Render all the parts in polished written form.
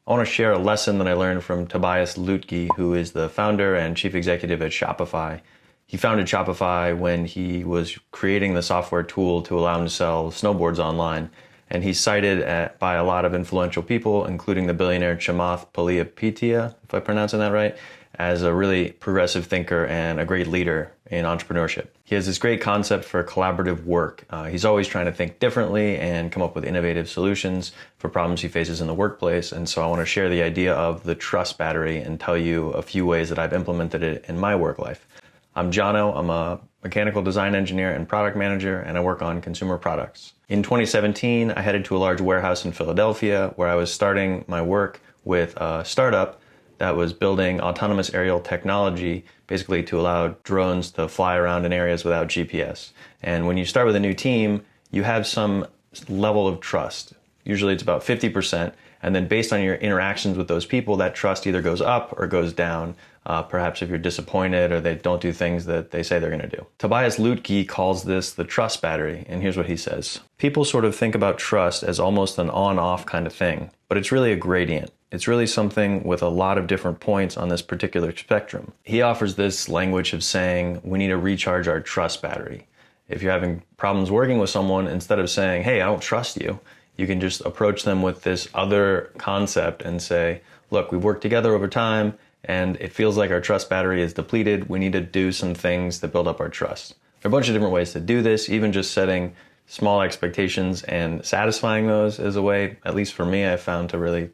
I want to share a lesson that I learned from Tobias Lütke, who is the founder and chief executive at Shopify. He founded Shopify when he was creating the software tool to allow him to sell snowboards online. And he's cited by a lot of influential people, including the billionaire Chamath Palihapitiya, if I'm pronouncing that right, as a really progressive thinker and a great leader in entrepreneurship. He has this great concept for collaborative work. He's always trying to think differently and come up with innovative solutions for problems he faces in the workplace. And so I want to share the idea of the trust battery and tell you a few ways that I've implemented it in my work life. I'm Jono. I'm a mechanical design engineer and product manager, and I work on consumer products. In 2017, I headed to a large warehouse in Philadelphia where I was starting my work with a startup that was building autonomous aerial technology, basically to allow drones to fly around in areas without GPS. And when you start with a new team, you have some level of trust. Usually it's about 50%. And then based on your interactions with those people, that trust either goes up or goes down. Perhaps if you're disappointed or they don't do things that they say they're going to do. Tobias Lütke calls this the trust battery. And here's what he says. People sort of think about trust as almost an on-off kind of thing, but it's really a gradient. It's really something with a lot of different points on this particular spectrum. He offers this language of saying we need to recharge our trust battery. If you're having problems working with someone, instead of saying, hey, I don't trust you, you can just approach them with this other concept and say, look, we've worked together over time and it feels like our trust battery is depleted. We need to do some things that build up our trust. There are a bunch of different ways to do this, even just setting small expectations and satisfying those is a way, at least for me, I found to really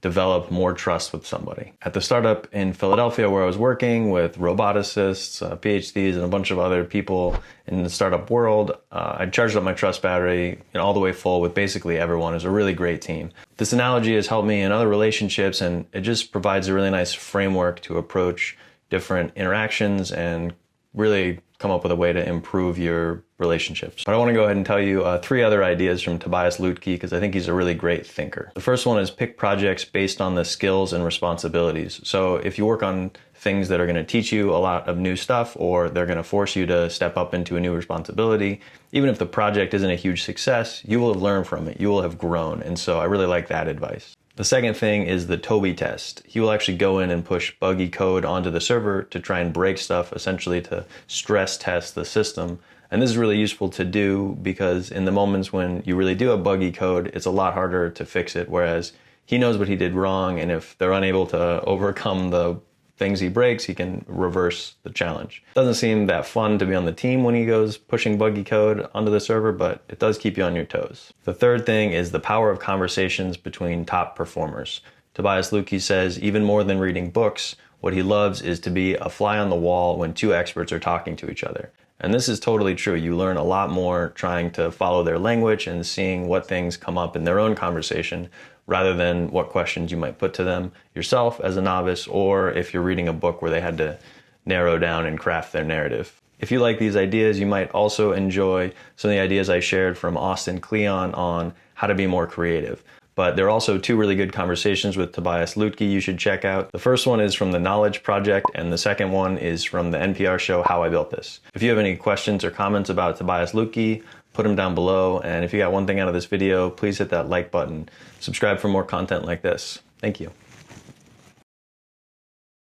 develop more trust with somebody. At the startup in Philadelphia where I was working with roboticists, PhDs, and a bunch of other people in the startup world, I charged up my trust battery all the way full with basically everyone. It was a really great team. This analogy has helped me in other relationships, and it just provides a really nice framework to approach different interactions and really come up with a way to improve your relationships. But I want to go ahead and tell you 3 other ideas from Tobias Lütke because I think he's a really great thinker. The first one is pick projects based on the skills and responsibilities. So if you work on things that are going to teach you a lot of new stuff or they're going to force you to step up into a new responsibility, even if the project isn't a huge success, you will have learned from it. You will have grown. And so I really like that advice. The second thing is the Toby test. He will actually go in and push buggy code onto the server to try and break stuff, essentially to stress test the system. And this is really useful to do because in the moments when you really do have buggy code, it's a lot harder to fix it. Whereas he knows what he did wrong, and if they're unable to overcome the things he breaks, he can reverse the challenge. Doesn't seem that fun to be on the team when he goes pushing buggy code onto the server, but it does keep you on your toes. The third thing is the power of conversations between top performers. Tobias Lütke says even more than reading books, what he loves is to be a fly on the wall when 2 experts are talking to each other. And this is totally true. You learn a lot more trying to follow their language and seeing what things come up in their own conversation rather than what questions you might put to them yourself as a novice, or if you're reading a book where they had to narrow down and craft their narrative. If you like these ideas, you might also enjoy some of the ideas I shared from Austin Kleon on how to be more creative. But there are also 2 really good conversations with Tobias Lütke you should check out. The first one is from the Knowledge Project, and the second one is from the NPR show How I Built This. If you have any questions or comments about Tobias Lütke, put them down below. And if you got one thing out of this video, please hit that like button. Subscribe for more content like this. Thank you.